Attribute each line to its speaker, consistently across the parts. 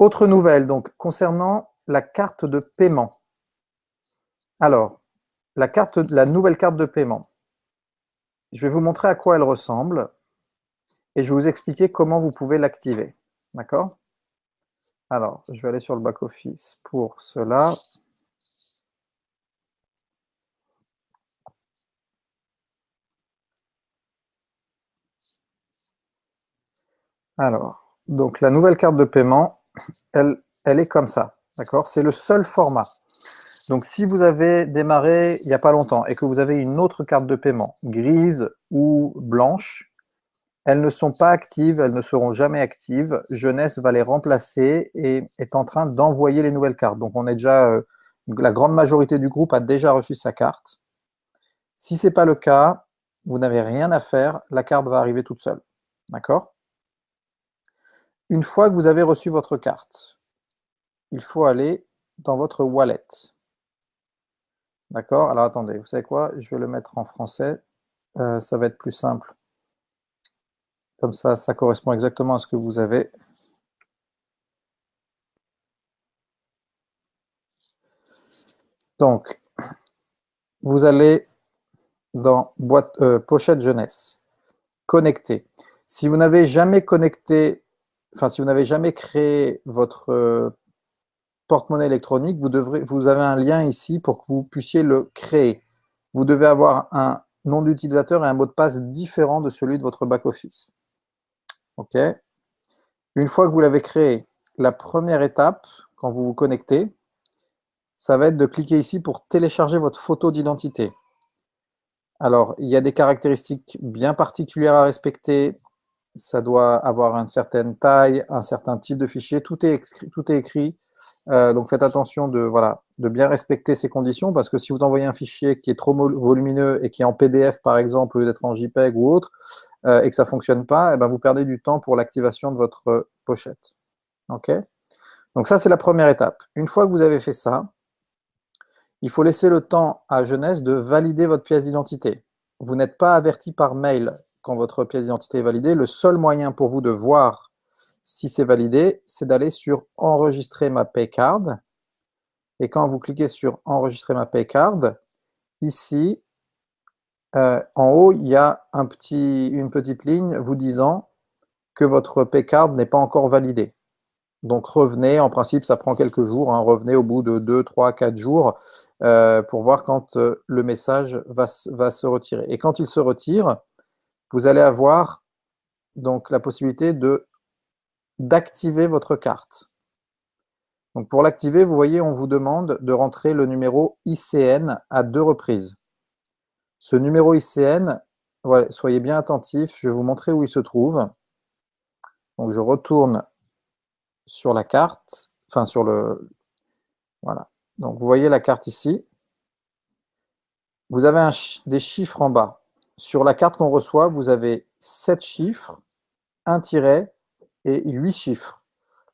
Speaker 1: Autre nouvelle, donc, concernant la carte de paiement. Alors, la nouvelle carte de paiement. Je vais vous montrer à quoi elle ressemble et je vais vous expliquer comment vous pouvez l'activer. D'accord? Alors, je vais aller sur le back-office pour cela. Alors, donc la nouvelle carte de paiement, elle est comme ça. D'accord? C'est le seul format. Donc, si vous avez démarré il n'y a pas longtemps et que vous avez une autre carte de paiement, grise ou blanche, elles ne sont pas actives, elles ne seront jamais actives. Jeunesse va les remplacer et est en train d'envoyer les nouvelles cartes. Donc, on est déjà, la grande majorité du groupe a déjà reçu sa carte. Si ce n'est pas le cas, vous n'avez rien à faire, la carte va arriver toute seule. D'accord? Une fois que vous avez reçu votre carte, il faut aller dans votre wallet. D'accord? Alors attendez, vous savez quoi? Je vais le mettre en français. Ça va être plus simple. Comme ça correspond exactement à ce que vous avez. Donc, vous allez dans pochette jeunesse, connecter. Si vous n'avez jamais connecté, enfin si vous n'avez jamais créé votre porte-monnaie électronique, vous avez un lien ici pour que vous puissiez le créer. Vous devez avoir un nom d'utilisateur et un mot de passe différent de celui de votre back-office. OK? Une fois que vous l'avez créé, la première étape, quand vous vous connectez, ça va être de cliquer ici pour télécharger votre photo d'identité. Alors, il y a des caractéristiques bien particulières à respecter. Ça doit avoir une certaine taille, un certain type de fichier. Tout est écrit. Tout est écrit. Donc, faites attention de bien respecter ces conditions parce que si vous envoyez un fichier qui est trop volumineux et qui est en PDF, par exemple, au lieu d'être en JPEG ou autre, et que ça ne fonctionne pas, eh ben, vous perdez du temps pour l'activation de votre pochette. OK? Donc, ça, c'est la première étape. Une fois que vous avez fait ça, il faut laisser le temps à Jeunesse de valider votre pièce d'identité. Vous n'êtes pas averti par mail quand votre pièce d'identité est validée. Le seul moyen pour vous de voir si c'est validé, c'est d'aller sur Enregistrer ma Paycard. Et quand vous cliquez sur Enregistrer ma Paycard, ici, en haut, il y a une petite ligne vous disant que votre Paycard n'est pas encore validée. Donc revenez, en principe ça prend quelques jours, hein, revenez au bout de 2, 3, 4 jours pour voir quand le message va se retirer. Et quand il se retire, vous allez avoir donc la possibilité d'activer votre carte. Donc pour l'activer, vous voyez, on vous demande de rentrer le numéro ICN à 2 reprises. Ce numéro ICN, voilà, soyez bien attentifs, je vais vous montrer où il se trouve. Donc je retourne sur la carte, enfin sur le... Voilà. Donc vous voyez la carte ici. Vous avez des chiffres en bas. Sur la carte qu'on reçoit, vous avez 7 chiffres, un tiret et 8 chiffres.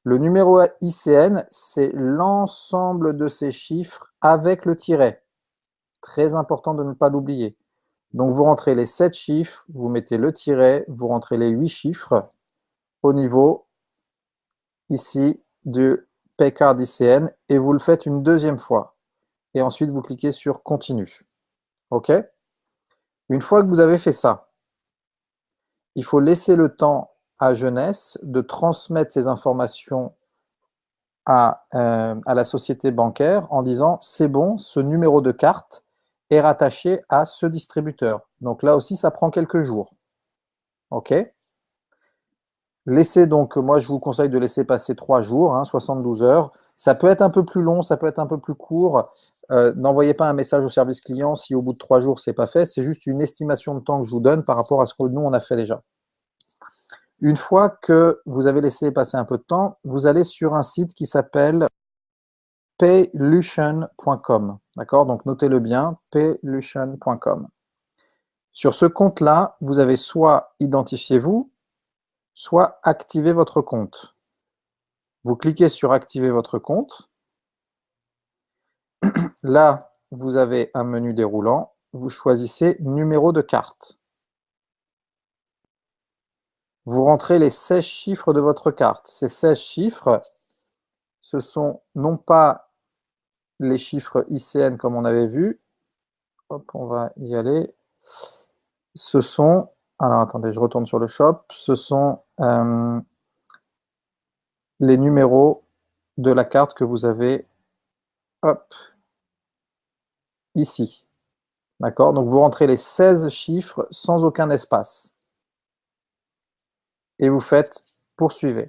Speaker 1: Le numéro ICN, c'est l'ensemble de ces chiffres avec le tiret. Très important de ne pas l'oublier. Donc vous rentrez les 7 chiffres, vous mettez le tiret, vous rentrez les 8 chiffres au niveau ici du Paycard ICN et vous le faites une deuxième fois. Et ensuite, vous cliquez sur Continue. OK? Une fois que vous avez fait ça, il faut laisser le temps à Jeunesse de transmettre ces informations à la société bancaire en disant c'est bon, ce numéro de carte est rattaché à ce distributeur. Donc là aussi, ça prend quelques jours. OK? Laissez donc, moi je vous conseille de laisser passer 3 jours, hein, 72 heures. Ça peut être un peu plus long, ça peut être un peu plus court. N'envoyez pas un message au service client si au bout de 3 jours c'est pas fait. C'est juste une estimation de temps que je vous donne par rapport à ce que nous on a fait déjà. Une fois que vous avez laissé passer un peu de temps, vous allez sur un site qui s'appelle paylution.com. D'accord? Donc notez-le bien, paylution.com. Sur ce compte-là, vous avez soit identifiez-vous, soit activez votre compte. Vous cliquez sur activer votre compte. Là, vous avez un menu déroulant. Vous choisissez numéro de carte. Vous rentrez les 16 chiffres de votre carte. Ces 16 chiffres, ce sont non pas les chiffres ICN comme on avait vu. Hop, on va y aller. Ce sont, alors attendez, je retourne sur le shop. Ce sont les numéros de la carte que vous avez, hop, ici. D'accord? Donc vous rentrez les 16 chiffres sans aucun espace. Et vous faites poursuivre.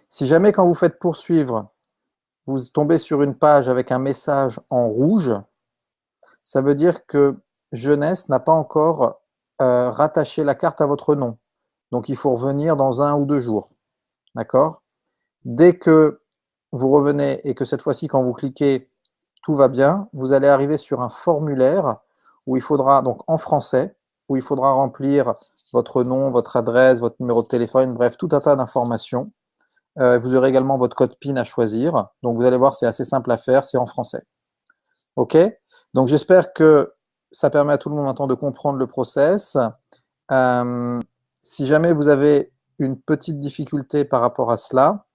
Speaker 1: Si jamais quand vous faites poursuivre, vous tombez sur une page avec un message en rouge, ça veut dire que Jeunesse n'a pas encore rattaché la carte à votre nom. Donc il faut revenir dans 1 ou 2 jours. D'accord? Dès que vous revenez et que cette fois-ci, quand vous cliquez, tout va bien, vous allez arriver sur un formulaire où il faudra, donc en français, où il faudra remplir votre nom, votre adresse, votre numéro de téléphone, bref, tout un tas d'informations. Vous aurez également votre code PIN à choisir. Donc vous allez voir, c'est assez simple à faire, c'est en français. OK? Donc j'espère que ça permet à tout le monde maintenant de comprendre le process. Si jamais vous avez une petite difficulté par rapport à cela,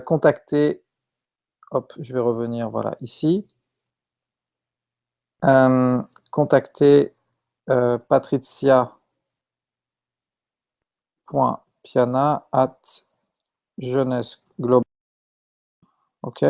Speaker 1: contactez, hop, je vais revenir, voilà, ici. Contactez patricia.piana@jeunesse global. OK?